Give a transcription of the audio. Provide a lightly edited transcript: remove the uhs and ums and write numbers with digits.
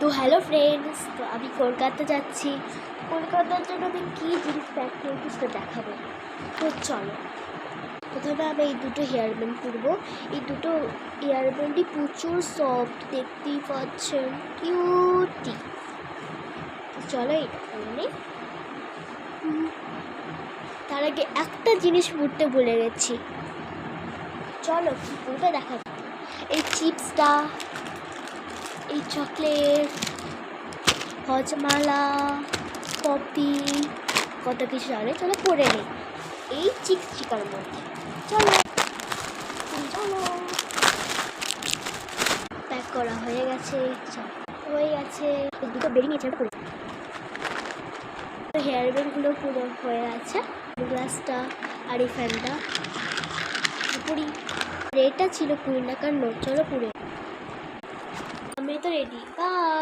তো hello friends, তো আমি কলকাতা যাচ্ছি। কলকাতার জন্য আমি কী জিনিস প্যাক করেছি সেটা দেখাবো। তো চলো, প্রথমে আমি এই দুটো হেয়ার ব্যান্ড করবো। এই দুটো হেয়ার ব্যান্ডই প্রচুর সফট, দেখতেই পাচ্ছেন, কিউটি। তো চলো এটা করে নিই। তার আগে একটা জিনিস পড়তে ভুলে গেছি, চলো কী করবে দেখা। এই চিপসটা, এই চকলেট, হজমালা, কপি, কত কিছু জানে। চলো পরে নিই এই চিকার মধ্যে। চলো চলো, প্যাক করা হয়ে গেছে। হয়ে গেছে, দুটো বেরিয়ে নিয়েছে পরে। হেয়ার ব্যান্ডগুলো পুরো হয়ে আছে। গ্লাসটা আর এই ফ্যানটা পুরি, এটা ছিল 20 টাকার নোট। চলো পুরে, আমি তো রেডি, বাই।